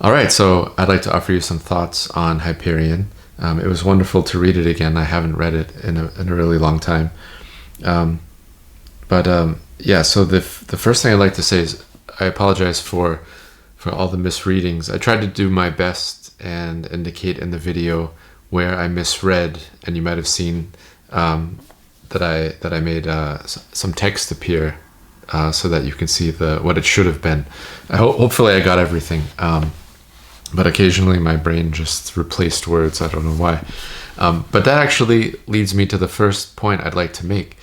All right, so I'd like to offer you some thoughts on Hyperion. It was wonderful to read it again. I haven't read it in a really long time. Um, yeah, so the first thing I'd like to say is I apologize for all the misreadings. I tried to do my best and indicate in the video where I misread, and you might have seen that I made some text appear so that you can see what it should have been. Hopefully I got everything. But occasionally my brain just replaced words. I don't know why. But that actually leads me to the first point I'd like to make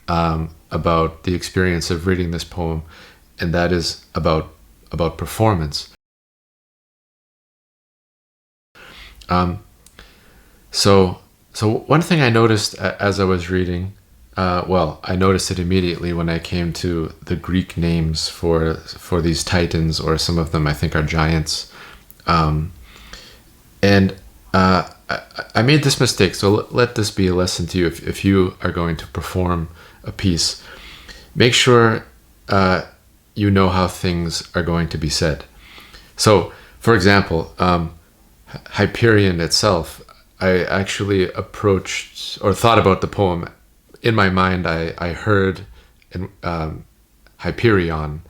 about the experience of reading this poem, and that is about performance. So one thing I noticed as I was reading, I noticed it immediately when I came to the Greek names for these titans, or some of them I think are giants. And I made this mistake, so let this be a lesson to you. If you are going to perform a piece, make sure you know how things are going to be said. So, for example, Hyperion itself, I actually approached or thought about the poem. In my mind, I heard Hyperion,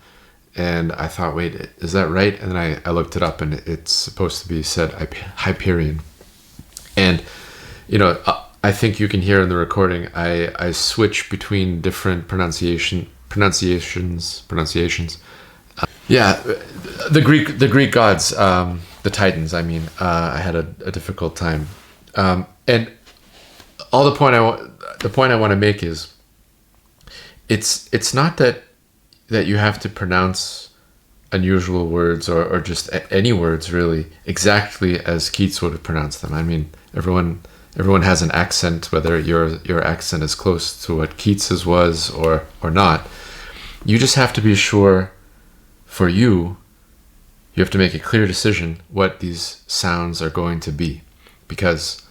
and I thought, wait, is that right? And then I looked it up, and it's supposed to be said Hyperion. And, I think you can hear in the recording, I switch between different pronunciations. Yeah, the Greek gods, the titans. I mean, I had a difficult time, and all the point I want to make is, it's not that you have to pronounce unusual words or just any words really exactly as Keats would have pronounced them. I mean, everyone has an accent, whether your accent is close to what Keats's was or not. You just have to be sure for you have to make a clear decision what these sounds are going to be, because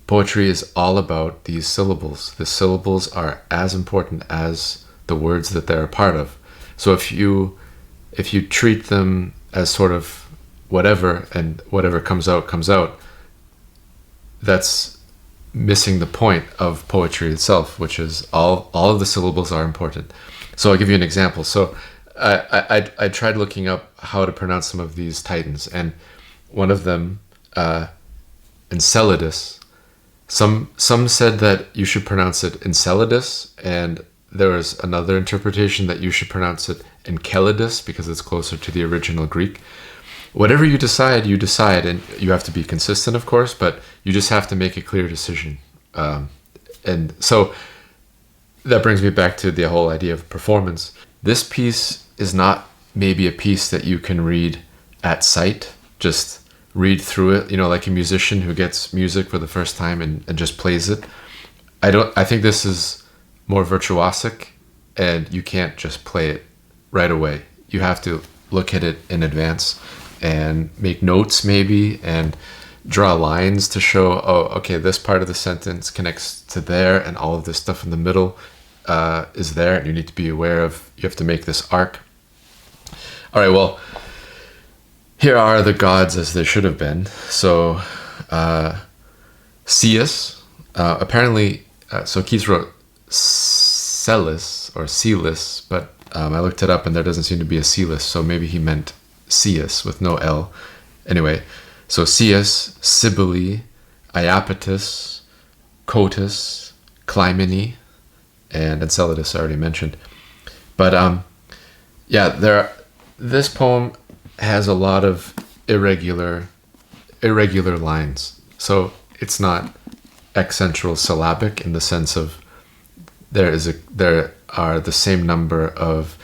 poetry is all about these syllables. The syllables are as important as the words that they're a part of. So if you treat them as sort of whatever, and whatever comes out, that's missing the point of poetry itself, which is all of the syllables are important. So I'll give you an example. So I tried looking up how to pronounce some of these titans, and one of them, Enceladus, some said that you should pronounce it Enceladus, and there was another interpretation that you should pronounce it Enceladus because it's closer to the original Greek. Whatever you decide, and you have to be consistent, of course, but you just have to make a clear decision. And so that brings me back to the whole idea of performance. This piece is not maybe a piece that you can read at sight, just read through it, like a musician who gets music for the first time and just plays it. I think this is more virtuosic, and you can't just play it right away. You have to look at it in advance and make notes maybe, and draw lines to show, oh, okay, this part of the sentence connects to there, and all of this stuff in the middle is there, and you need to be aware of, you have to make this arc. All right, well, here are the gods as they should have been. So Ceus, apparently, so Keats wrote Celis or Celis, but I looked it up and there doesn't seem to be a Celis, so maybe he meant Ceus with no L. Anyway, so Ceus, Cybele, Iapetus, Cotus, Clymene, and Enceladus I already mentioned. But this poem has a lot of irregular lines. So it's not accentral syllabic in the sense of there are the same number of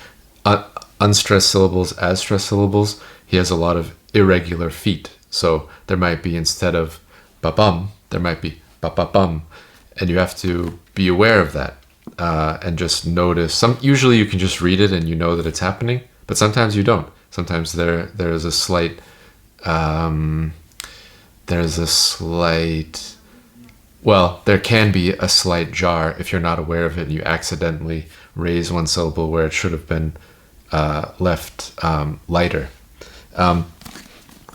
unstressed syllables as stressed syllables. He has a lot of irregular feet. So there might be, instead of ba-bum, there might be ba-ba-bum. And you have to be aware of that and just notice. Usually you can just read it and you know that it's happening, but sometimes you don't. Sometimes there's a slight there can be a slight jar if you're not aware of it and you accidentally raise one syllable where it should have been left lighter.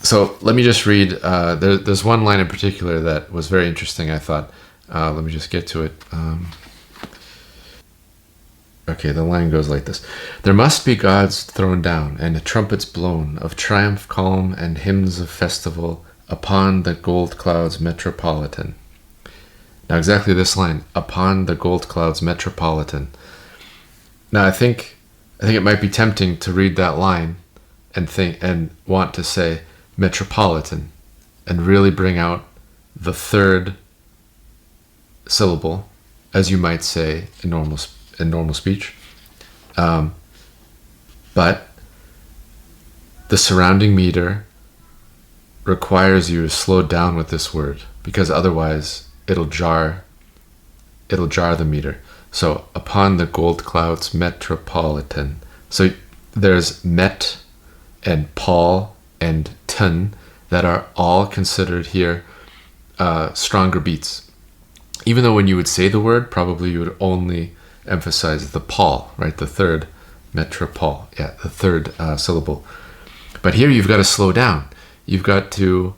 So let me just read. There's one line in particular that was very interesting, I thought. Let me just get to it. Okay, the line goes like this. There must be gods thrown down, and trumpets blown, of triumph calm, and hymns of festival, upon the gold clouds metropolitan. Now exactly this line, upon the gold clouds metropolitan. Now I think it might be tempting to read that line and want to say metropolitan and really bring out the third syllable, as you might say in normal speech. But the surrounding meter requires you to slow down with this word, because otherwise it'll jar the meter. So upon the gold clouds metropolitan. So there's met and Paul and ton that are all considered here stronger beats. Even though when you would say the word, probably you would only emphasize the Paul, right? The third metropol, the third syllable. But here you've got to slow down. You've got to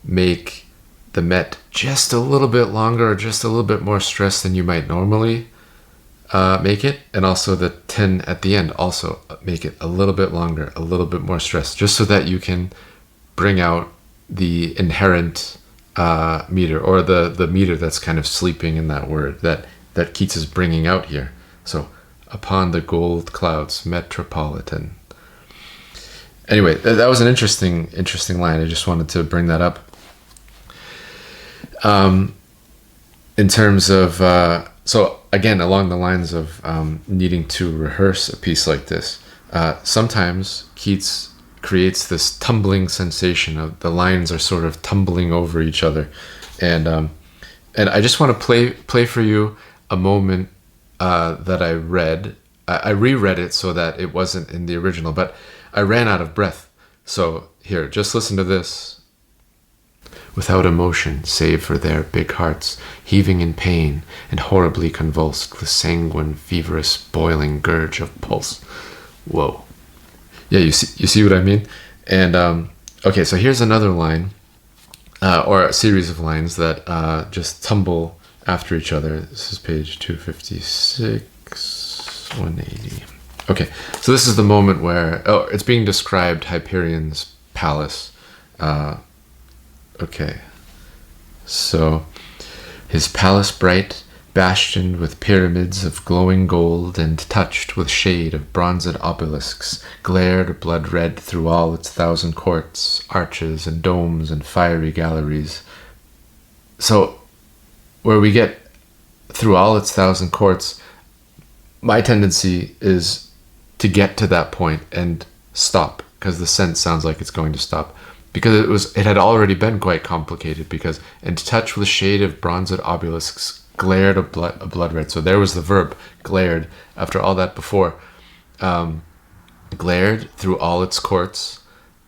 make the met just a little bit longer or just a little bit more stressed than you might normally make it. And also the 10 at the end, also make it a little bit longer, a little bit more stressed, just so that you can bring out the inherent meter, or the meter that's kind of sleeping in that word that Keats is bringing out here. So upon the gold clouds metropolitan. Anyway, that was an interesting line. I just wanted to bring that up. In terms of so again, along the lines of needing to rehearse a piece like this, sometimes Keats creates this tumbling sensation of the lines are sort of tumbling over each other, and I just want to play for you a moment that I read. I reread it so that it wasn't in the original, but I ran out of breath. So here, just listen to this. Without emotion, save for their big hearts, heaving in pain and horribly convulsed with sanguine, feverous, boiling gurge of pulse. Whoa. Yeah, you see what I mean? And okay, so here's another line, or a series of lines that just tumble after each other. This is page 256, 180. Okay, so this is the moment where, it's being described, Hyperion's palace. Okay, so his palace bright, bastioned with pyramids of glowing gold and touched with shade of bronzed obelisks, glared blood red through all its 1,000 courts, arches and domes and fiery galleries. So where we get through all its 1,000 courts, my tendency is to get to that point and stop, because the sense sounds like it's going to stop. Because it had already been quite complicated, because and touched with shade of bronzed obelisks, glared a blood red. So there was the verb, glared, after all that before. Glared through all its courts.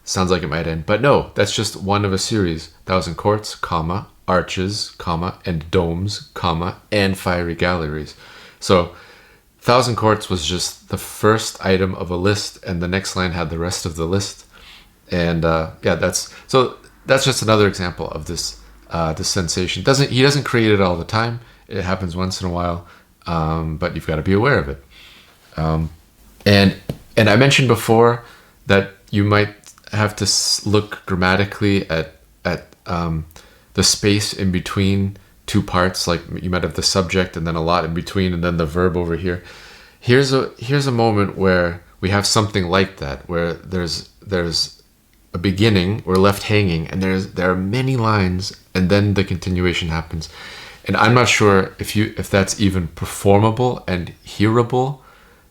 Sounds like it might end. But no, that's just one of a series. 1,000 courts, comma, arches, comma, and domes, comma, and fiery galleries. So 1,000 courts was just the first item of a list, and the next line had the rest of the list. And that's just another example of this sensation. He doesn't create it all the time. It happens once in a while, but you've got to be aware of it. And I mentioned before that you might have to look grammatically at the space in between two parts. Like you might have the subject and then a lot in between, and then the verb over here. Here's a moment where we have something like that, where there's a beginning, we're left hanging, and there are many lines, and then the continuation happens. And I'm not sure if that's even performable and hearable,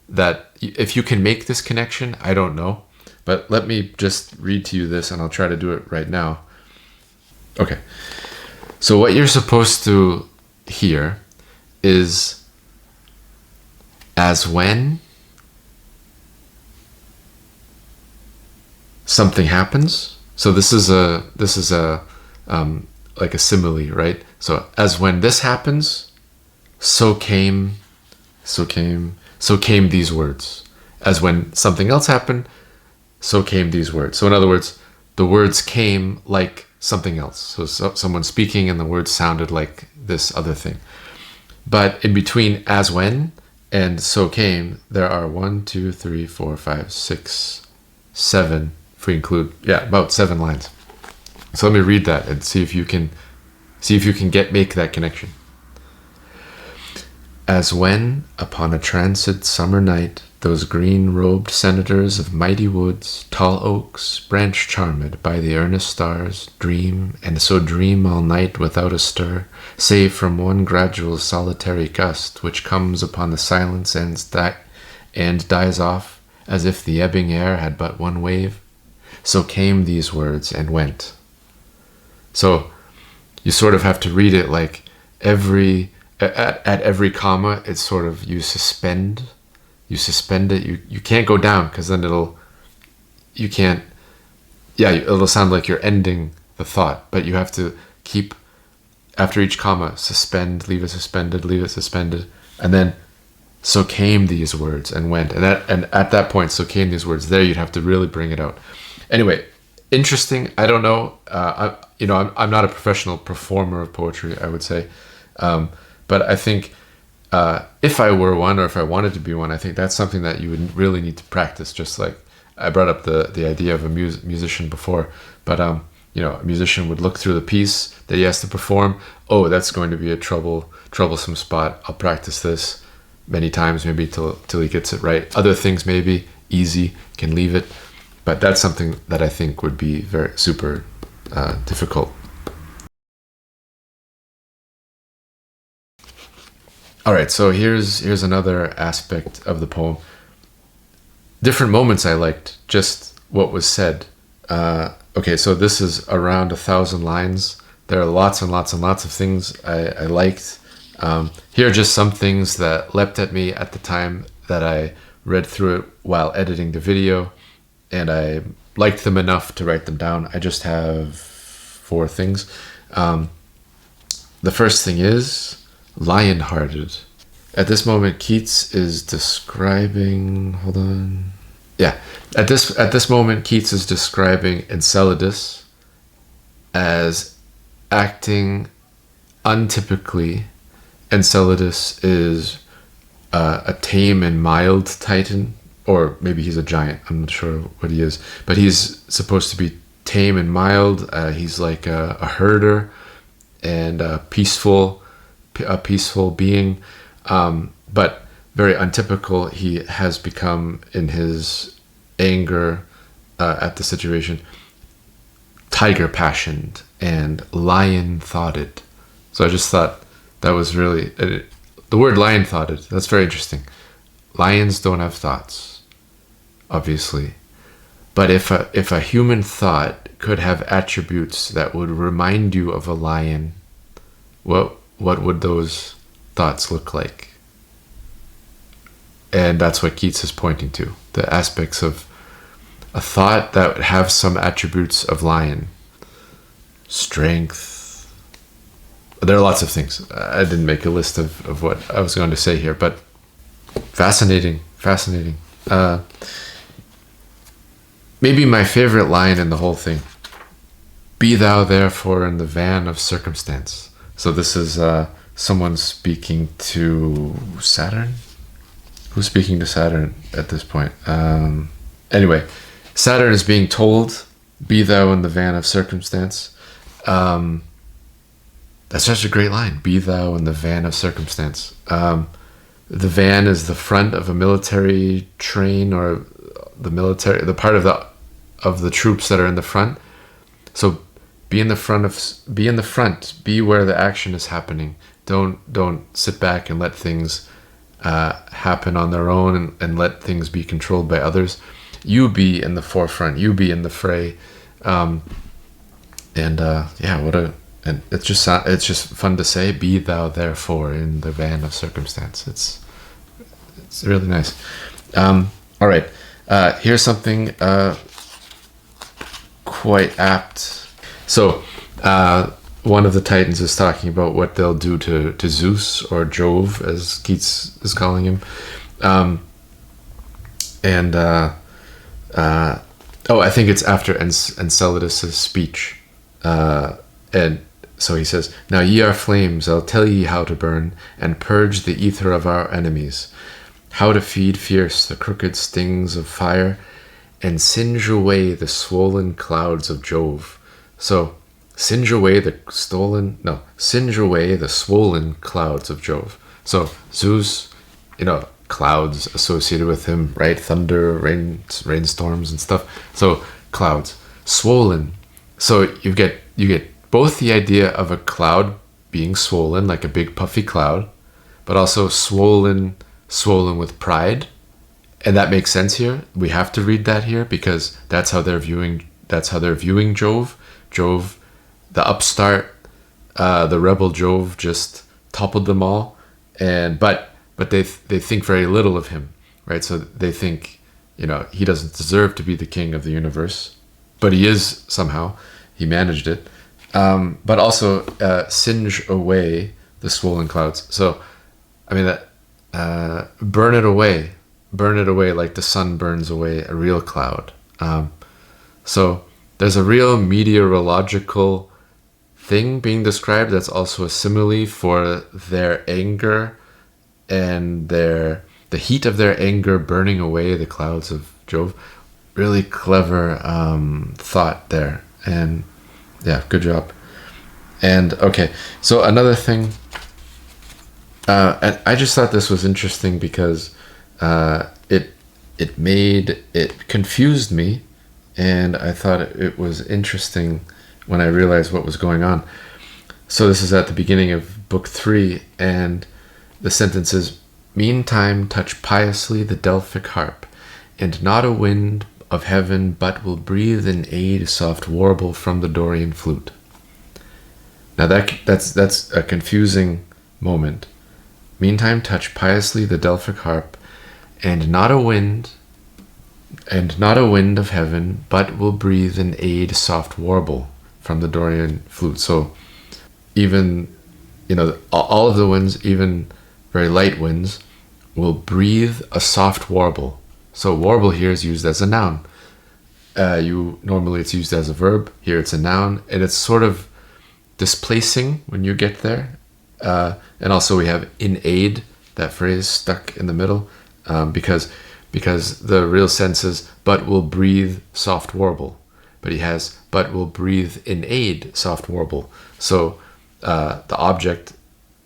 that if you can make this connection, I don't know. But let me just read to you this, and I'll try to do it right now. Okay. So what you're supposed to hear is as when something happens. So this is a like a simile, right? So as when this happens, so came these words. As when something else happened, so came these words. So in other words, the words came like something else. So someone speaking and the words sounded like this other thing. But in between as when and so came, there are 1, 2, 3, 4, 5, 6, 7, if we include, about 7 lines. So let me read that and see if you can make that connection. As when, upon a tranced summer night, those green-robed senators of mighty woods, tall oaks, branch-charmed by the earnest stars, dream, and so dream all night without a stir, save from one gradual solitary gust, which comes upon the silence and dies off, as if the ebbing air had but one wave. So came these words and went. So you sort of have to read it like at every comma, it's sort of you suspend it. You can't go down because then it'll sound like you're ending the thought, but you have to keep, after each comma, suspend, leave it suspended, and then so came these words and went, and at that point, so came these words. There, you'd have to really bring it out. Anyway, interesting. I don't know. I'm not a professional performer of poetry, I would say, but I think if I were one, or if I wanted to be one, I think that's something that you would really need to practice. Just like I brought up the idea of a musician before, but a musician would look through the piece that he has to perform. Oh, that's going to be a troublesome spot. I'll practice this many times, maybe till he gets it right. Other things maybe easy, can leave it, but that's something that I think would be very super difficult. All right, so here's another aspect of the poem. Different moments I liked, just what was said. Okay, so this is around 1,000 lines. There are lots and lots and lots of things I liked. Here are just some things that leapt at me at the time that I read through it while editing the video, and I liked them enough to write them down. I just have 4 things. The first thing is lion-hearted. At this moment, Keats is describing. Hold on. Yeah, at this moment, Keats is describing Enceladus as acting untypically. Enceladus is a tame and mild titan, or maybe he's a giant. I'm not sure what he is, but he's supposed to be tame and mild. He's like a herder and a peaceful being, but very untypical. He has become, in his anger at the situation, tiger passioned and lion thoughted. So I just thought that was really the word lion thoughted. That's very interesting. Lions don't have thoughts, obviously, but if a human thought could have attributes that would remind you of a lion, what would those thoughts look like? And that's what Keats is pointing to, the aspects of a thought that would have some attributes of lion. Strength. There are lots of things. I didn't make a list of what I was going to say here, but fascinating. Maybe my favorite line in the whole thing. Be thou therefore in the van of circumstance. So this is someone speaking to Saturn? Who's speaking to Saturn at this point? Anyway, Saturn is being told, be thou in the van of circumstance. That's such a great line. Be thou in the van of circumstance. The van is the front of a military train, or the part of the troops that are in the front. So be in the front, be where the action is happening. Don't sit back and let things happen on their own and let things be controlled by others. You be in the forefront, you be in the fray. And it's just fun to say, be thou therefore in the van of circumstance. It's really nice. All right, here's something quite apt. So one of the Titans is talking about what they'll do to Zeus, or Jove, as Keats is calling him. Oh, I think it's after Enceladus's speech. And so he says, "Now ye are flames, I'll tell ye how to burn, and purge the ether of our enemies, how to feed fierce the crooked stings of fire, and singe away the swollen clouds of Jove." So, singe away the swollen clouds of Jove. So Zeus, clouds associated with him, right? Thunder, rainstorms and stuff. So clouds, swollen. So you get both the idea of a cloud being swollen, like a big puffy cloud, but also swollen with pride. And that makes sense here. We have to read that here because that's how they're viewing Jove. Jove, the upstart, the rebel Jove just toppled them all, but they think very little of him, right? So they think, he doesn't deserve to be the king of the universe, but he is somehow. He managed it. But also singe away the swollen clouds. So, I mean, burn it away like the sun burns away a real cloud. So there's a real meteorological thing being described that's also a simile for their anger and the heat of their anger burning away the clouds of Jove. Really clever thought there. And yeah, good job. And okay, so another thing, and I just thought this was interesting because it confused me, and I thought it was interesting when I realized what was going on. So this is at the beginning of book 3, and the sentence is, "Meantime touch piously the Delphic harp, and not a wind of heaven but will breathe in aid soft warble from the Dorian flute." Now that's a confusing moment. "Meantime touch piously the Delphic harp, and not a wind of heaven but will breathe in aid soft warble from the Dorian flute." So even, all of the winds, even very light winds, will breathe a soft warble. So warble here is used as a noun. Normally it's used as a verb. Here it's a noun, and it's sort of displacing when you get there. And also we have in aid, that phrase stuck in the middle, because the real sense is but will breathe soft warble. But he has but will breathe in aid soft warble. So the object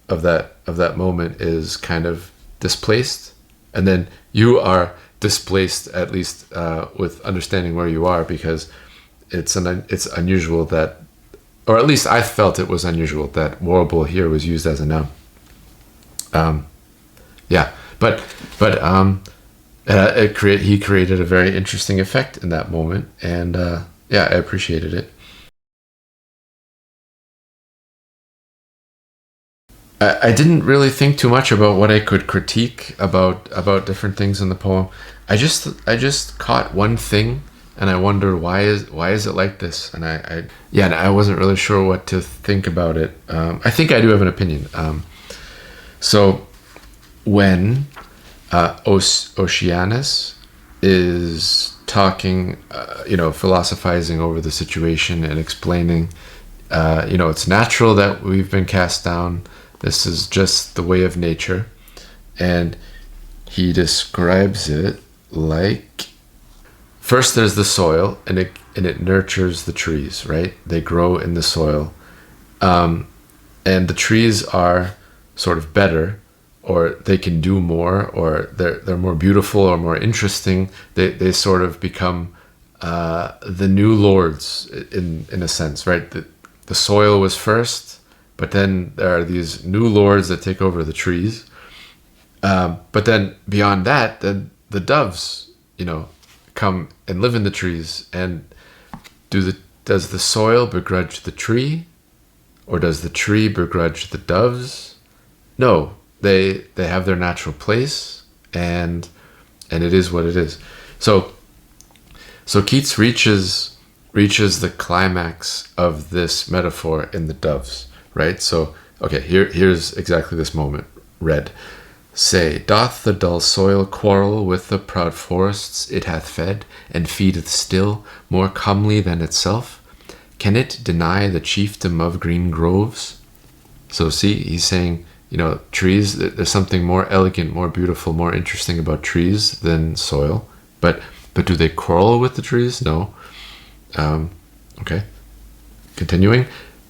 of that moment is kind of displaced, and then you are displaced, at least with understanding where you are, because it's unusual that, or at least I felt it was unusual that warble here was used as a noun. He created a very interesting effect in that moment, and I appreciated it. I didn't really think too much about what I could critique about different things in the poem. I just caught one thing, and I wondered why is it like this? And I wasn't really sure what to think about it. I think I do have an opinion. So when Oceanus is talking, philosophizing over the situation and explaining, it's natural that we've been cast down. This is just the way of nature. And he describes it like, first there's the soil, and it nurtures the trees, right? They grow in the soil. And the trees are sort of better, or they can do more, or they're more beautiful or more interesting. They sort of become the new lords in a sense, right? The soil was first, but then there are these new lords that take over the trees. But then beyond that, the doves, come and live in the trees. And does the soil begrudge the tree, or does the tree begrudge the doves? No, they have their natural place, and it is what it is. So Keats reaches the climax of this metaphor in the doves, right? So okay, here's exactly this moment read. Say, doth the dull soil quarrel with the proud forests it hath fed, and feedeth still more comely than itself? Can it deny the chiefdom of green groves? So see, he's saying, trees, there's something more elegant, more beautiful, more interesting about trees than soil. But do they quarrel with the trees? No. Okay. Continuing.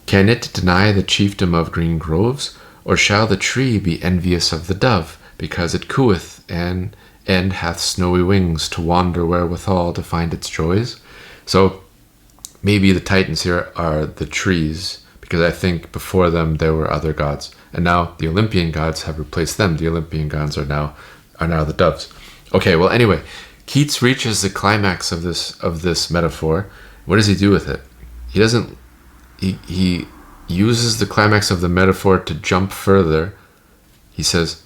Can it deny the chiefdom of green groves? Or shall the tree be envious of the dove, because it cooeth, and hath snowy wings to wander wherewithal to find its joys? So maybe the Titans here are the trees, because I think before them there were other gods, and now the Olympian gods have replaced them. The Olympian gods are now the doves. Okay, well, anyway, Keats reaches the climax of this metaphor. What does he do with it? He doesn't. He uses the climax of the metaphor to jump further. He says,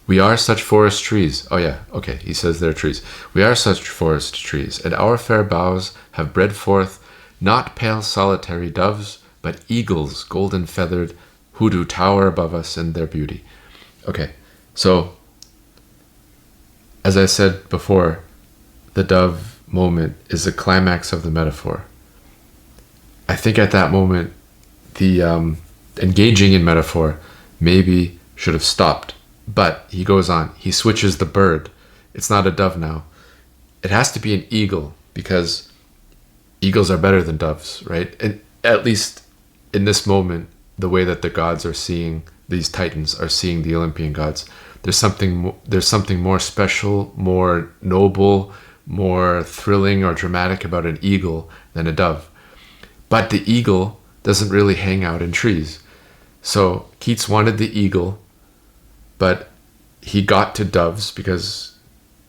"We are such forest trees." Oh yeah, okay. He says they're trees. "We are such forest trees, and our fair boughs have bred forth not pale solitary doves, but eagles golden feathered, who do tower above us in their beauty." Okay, so as I said before, the dove moment is the climax of the metaphor. I think at that moment, the engaging in metaphor maybe should have stopped. But he goes on. He switches the bird. It's not a dove now. It has to be an eagle, because eagles are better than doves, right? And at least in this moment, the way that the gods are seeing, these Titans are seeing the Olympian gods, there's something more special, more noble, more thrilling or dramatic about an eagle than a dove. But the eagle doesn't really hang out in trees. So Keats wanted the eagle, but he got to doves because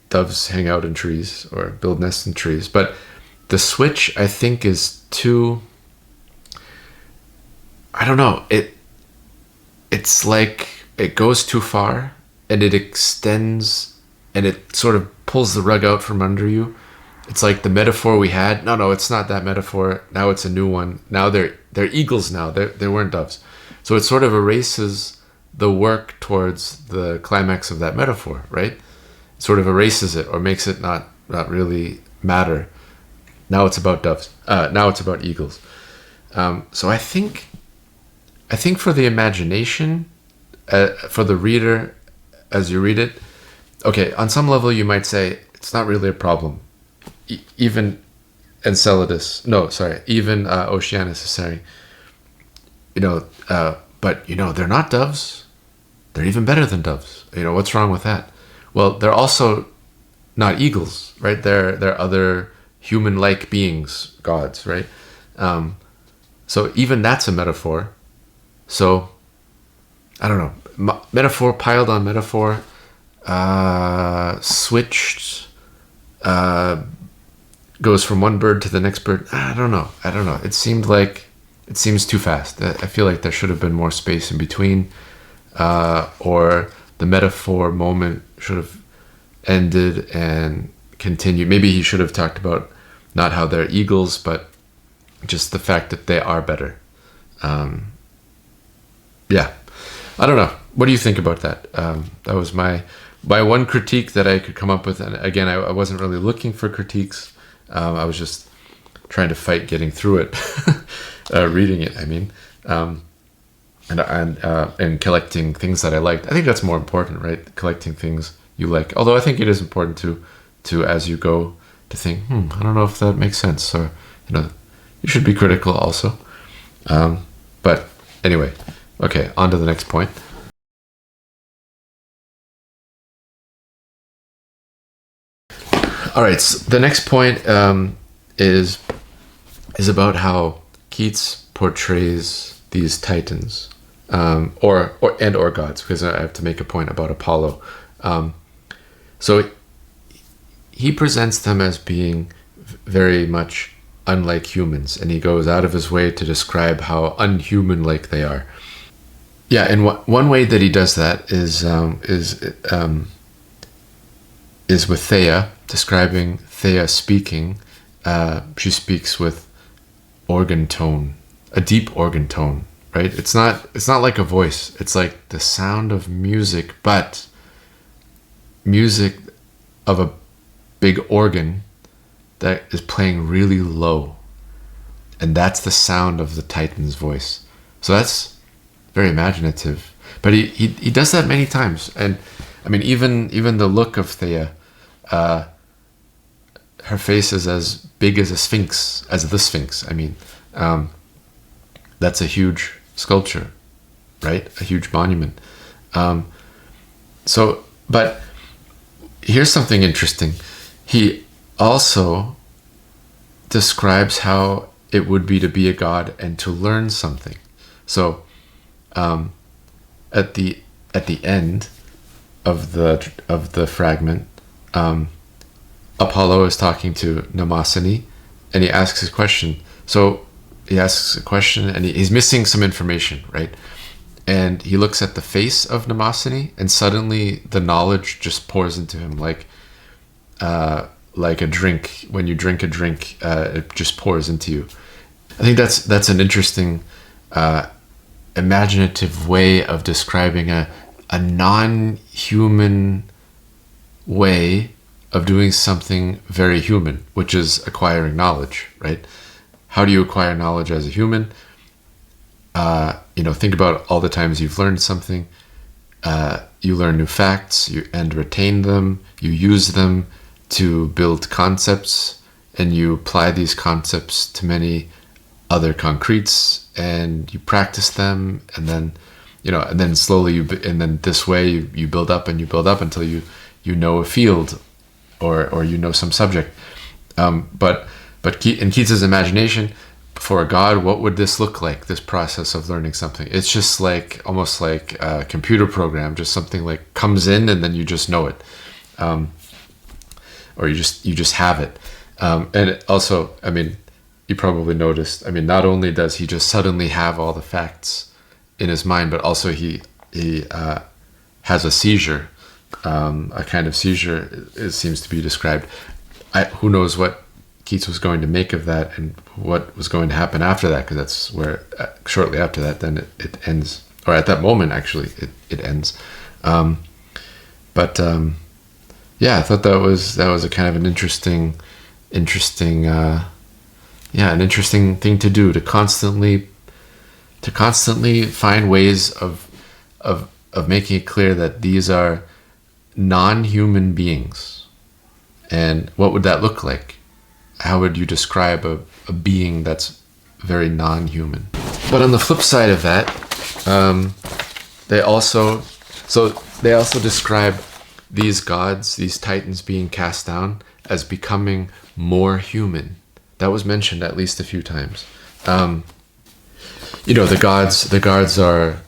doves hang out in trees or build nests in trees. But the switch, I think, is too, I don't know, it's like it goes too far, and it extends, and it sort of pulls the rug out from under you. It's like the metaphor we had. No, it's not that metaphor. Now it's a new one. Now they're eagles now. They weren't doves. So it sort of erases the work towards the climax of that metaphor, right? It sort of erases it or makes it not really matter. Now it's about doves. Now it's about eagles. So I think for the imagination, for the reader, as you read it, okay, on some level you might say it's not really a problem. Even Oceanus is saying, but they're not doves. They're even better than doves. What's wrong with that? Well, they're also not eagles, right? They're other human-like beings, gods, right? So even that's a metaphor. So I don't know, metaphor piled on metaphor, switched, goes from one bird to the next bird. I don't know. It seems too fast. I feel like there should have been more space in between, or the metaphor moment should have ended and continued. Maybe he should have talked about not how they're eagles, but just the fact that they are better. Yeah, I don't know. What do you think about that? That was my one critique that I could come up with. And again, I wasn't really looking for critiques. I was just trying to fight getting through it, reading it. I mean, and collecting things that I liked. I think that's more important, right? Collecting things you like. Although I think it is important to as you go to think, I don't know if that makes sense, or you should be critical also. But anyway, okay, on to the next point. All right, so the next point is about how Keats portrays these Titans, or gods, because I have to make a point about Apollo. So he presents them as being very much unlike humans, and he goes out of his way to describe how unhuman-like they are. Yeah, and one way that he does that is with Thea, describing Thea speaking. She speaks with organ tone, a deep organ tone, right? It's not like a voice. It's like the sound of music, but music of a big organ that is playing really low. And that's the sound of the Titan's voice. So that's very imaginative. But he does that many times. And I mean, even the look of Thea, her face is as big as the Sphinx. I mean, that's a huge sculpture, right? A huge monument. But here's something interesting. He also describes how it would be to be a god and to learn something. So, at the end of the fragment, Apollo is talking to Mnemosyne, and he asks a question. So he asks a question, and he's missing some information, right? And he looks at the face of Mnemosyne, and suddenly the knowledge just pours into him, like a drink. When you drink a drink, it just pours into you. I think that's an interesting, imaginative way of describing a non-human way of doing something very human, which is acquiring knowledge, right? How do you acquire knowledge as a human? Think about all the times you've learned something. You learn new facts and retain them. You use them to build concepts, and you apply these concepts to many other concretes, and you practice them, and then slowly and then this way you build up and you build up until you know a field or you know some subject. But in Keats's imagination, for a god, what would this look like, this process of learning something? It's just almost like a computer program, just something like comes in and then you just know it, or you just have it. And also, I mean, you probably noticed, I mean, not only does he just suddenly have all the facts in his mind, but also he has a seizure, a kind of seizure, it seems to be described. Who knows what Keats was going to make of that and what was going to happen after that, because that's where shortly after that then it ends, or at that moment actually it ends. Yeah, I thought that was a kind of an interesting thing to do, to constantly find ways of making it clear that these are non-human beings. And what would that look like? How would you describe a being that's very non-human? But on the flip side of that, they also describe these gods, these titans being cast down, as becoming more human. That was mentioned at least a few times. The gods are.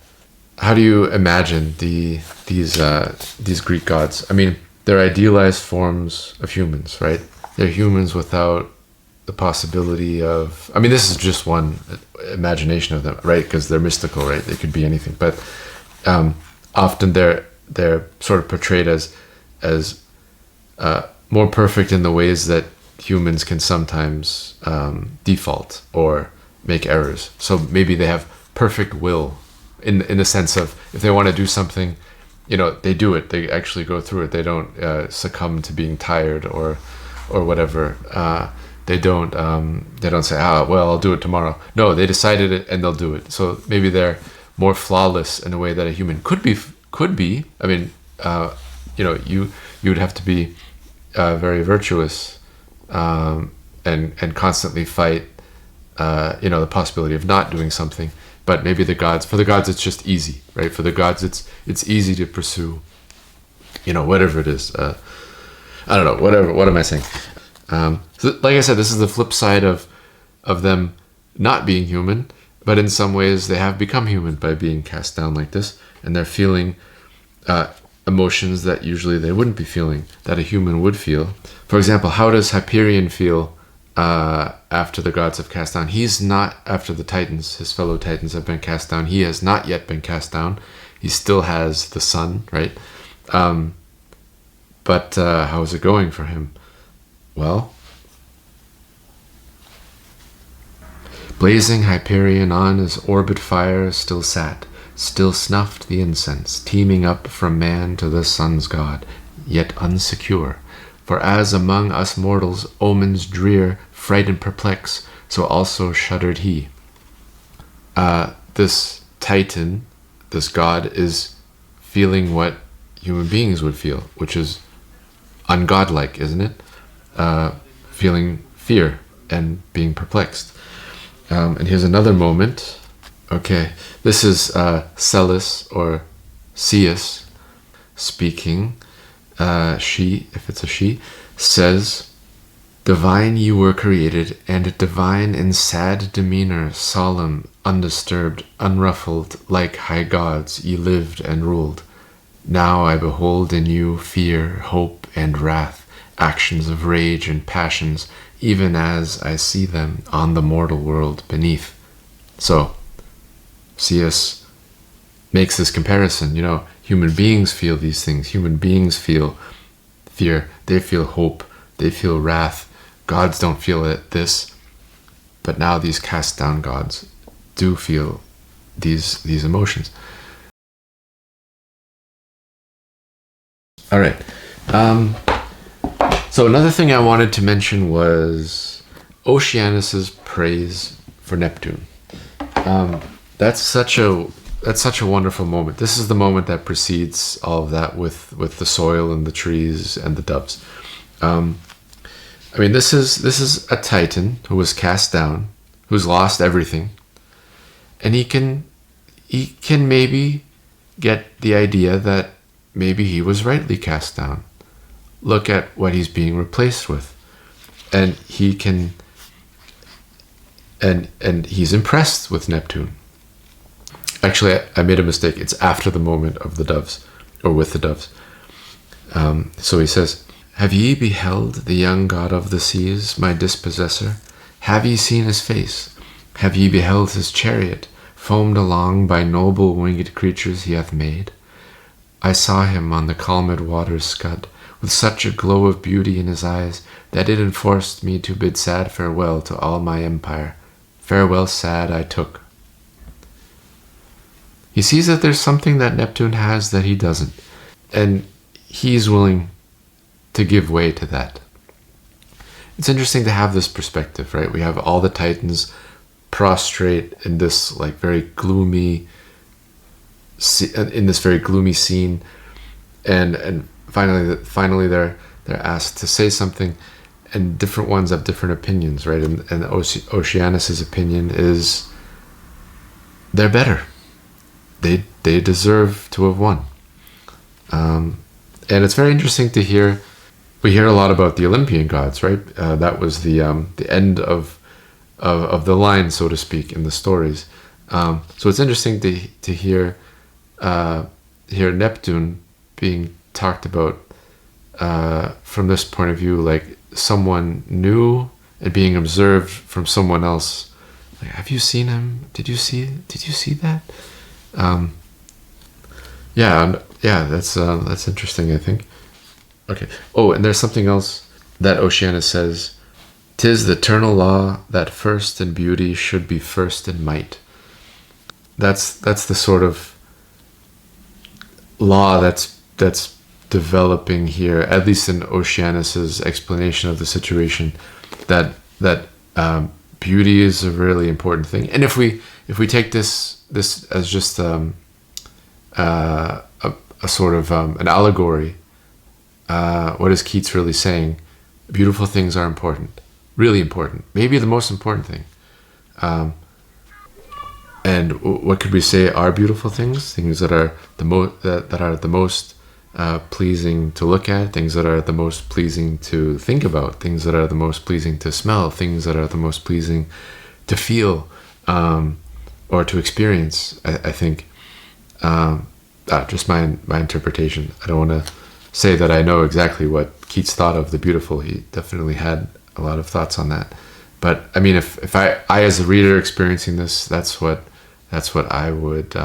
How do you imagine these Greek gods? I mean, they're idealized forms of humans, right? They're humans without the possibility of. I mean, this is just one imagination of them, right? Because they're mystical, right? They could be anything, but often they're sort of portrayed as more perfect in the ways that humans can sometimes default or make errors. So maybe they have perfect will in the sense of, if they want to do something, they do it. They actually go through it. They don't succumb to being tired or whatever. They don't say, well, I'll do it tomorrow. No, they decided it and they'll do it. So maybe they're more flawless in a way that a human could be. I mean, you would have to be very virtuous and constantly fight the possibility of not doing something. But maybe for the gods it's just easy, right? For the gods it's easy to pursue whatever it is. I don't know, whatever. What am I saying? So like I said, this is the flip side of them not being human, but in some ways they have become human by being cast down like this, and they're feeling emotions that usually they wouldn't be feeling, that a human would feel. For example, how does Hyperion feel after the gods have cast down? He's not, after the titans, his fellow titans have been cast down, he has not yet been cast down. He still has the sun, right? But how is it going for him? Well, blazing Hyperion on his orbit fire still sat, still snuffed the incense, teeming up from man to the sun's god. yet unsecure. For as among us mortals omens drear fright and perplex, so also shuddered he. This Titan, this god, is feeling what human beings would feel, which is ungodlike, isn't it? Feeling fear and being perplexed. And here's another moment. Okay, this is Celis or Ceus speaking. She, if it's a she, says, "Divine you were created, and divine in sad demeanor, solemn, undisturbed, unruffled, like high gods, ye lived and ruled. Now I behold in you fear, hope, and wrath, actions of rage and passions, even as I see them on the mortal world beneath." So, C.S. makes this comparison. You know, human beings feel these things. Human beings feel fear. They feel hope. They feel wrath. Gods don't feel this. But now these cast down gods do feel these emotions. All right. So another thing I wanted to mention was Oceanus's praise for Neptune. That's such a wonderful moment. This is the moment that precedes all of that with the soil and the trees and the doves. I mean, this is a Titan who was cast down, who's lost everything, and he can maybe get the idea that maybe he was rightly cast down. Look at what he's being replaced with, and he can, and he's impressed with Neptune. Actually, I made a mistake. It's after the moment of the doves, or with the doves. So he says, "Have ye beheld the young god of the seas, my dispossessor? Have ye seen his face? Have ye beheld his chariot, foamed along by noble winged creatures he hath made? I saw him on the calmed waters scud, with such a glow of beauty in his eyes, that it enforced me to bid sad farewell to all my empire. Farewell sad I took." He sees that there's something that Neptune has that he doesn't, and he's willing to give way to that. It's interesting to have this perspective, right? We have all the Titans prostrate in this very gloomy scene, and finally they're asked to say something, and different ones have different opinions, right? And Oceanus's opinion is they're better. They deserve to have won. And it's very interesting to hear. We hear a lot about the Olympian gods, right? That was the end of the line, so to speak, in the stories. So it's interesting to hear Neptune being talked about from this point of view, like someone new and being observed from someone else. Like, have you seen him? Did you see that? That's interesting, I think. Okay. Oh, and there's something else that Oceanus says. "'Tis the eternal law that first in beauty should be first in might." That's the sort of law that's developing here, at least in Oceanus's explanation of the situation, that beauty is a really important thing. And if we take this as just a sort of an allegory, what is Keats really saying? Beautiful things are important, really important, maybe the most important thing. And what could we say are beautiful things? Things that are the most pleasing to look at, things that are the most pleasing to think about, things that are the most pleasing to smell, things that are the most pleasing to feel, or to experience. I think just my interpretation. I don't want to say that I know exactly what Keats thought of the beautiful. He definitely had a lot of thoughts on that. But I mean, if I as a reader experiencing this, that's what I would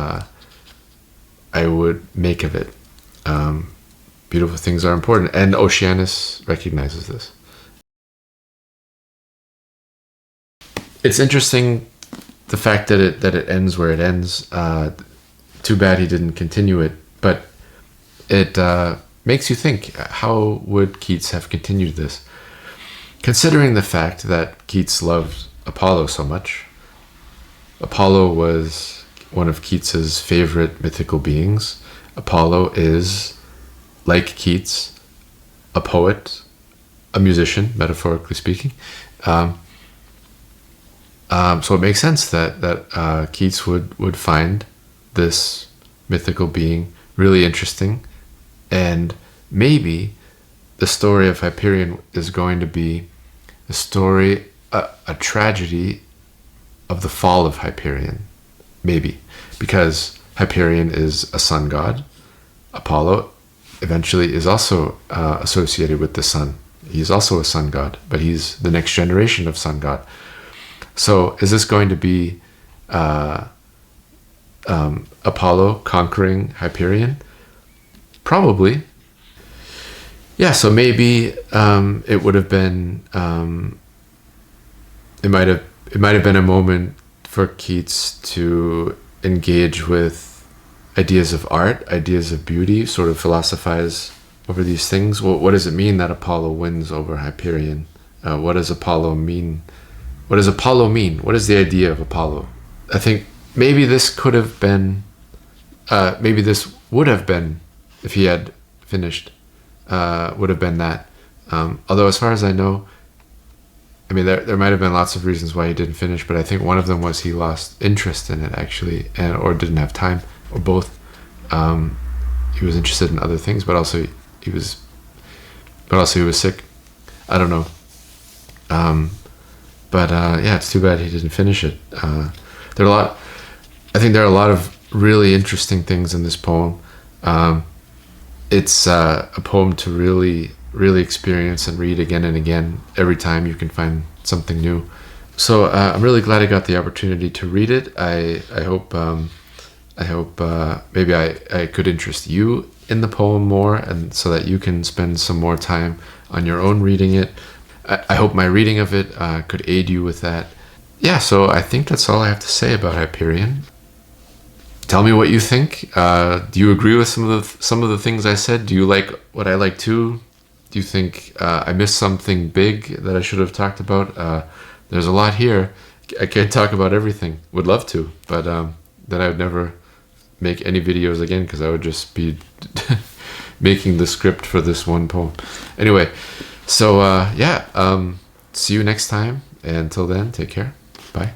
make of it. Beautiful things are important, and Oceanus recognizes this. It's interesting the fact that it ends where it ends. Too bad he didn't continue it, but makes you think, how would Keats have continued this? Considering the fact that Keats loved Apollo so much. Apollo was one of Keats's favorite mythical beings. Apollo is, like Keats, a poet, a musician, metaphorically speaking. So it makes sense that Keats would find this mythical being really interesting, and maybe the story of Hyperion is going to be a story, a tragedy of the fall of Hyperion, maybe, because Hyperion is a sun god. Apollo eventually is also associated with the sun. He's also a sun god, but he's the next generation of sun god. So is this going to be Apollo conquering Hyperion? Probably. Yeah, so maybe it would have been, it might have been a moment for Keats to engage with ideas of art, ideas of beauty, sort of philosophize over these things. Well, what does it mean that Apollo wins over Hyperion? What does Apollo mean? What does Apollo mean? What is the idea of Apollo? I think maybe this could have been, maybe this would have been, if he had finished, would have been that. Although as far as I know, I mean, there might have been lots of reasons why he didn't finish, but I think one of them was he lost interest in it, actually, or didn't have time, or both. He was interested in other things, but also he was sick. I don't know. Yeah, it's too bad he didn't finish it. I think there are a lot of really interesting things in this poem. It's a poem to really, really experience and read again and again. Every time you can find something new. So I'm really glad I got the opportunity to read it. I hope maybe I could interest you in the poem more, and so that you can spend some more time on your own reading it. I hope my reading of it could aid you with that. Yeah, so I think that's all I have to say about Hyperion. Tell me what you think. Do you agree with some of the things I said? Do you like what I like too? Do you think I missed something big that I should have talked about? There's a lot here. I can't talk about everything. Would love to, but then I would never make any videos again, because I would just be making the script for this one poem. Anyway, so yeah, see you next time. And until then, take care. Bye.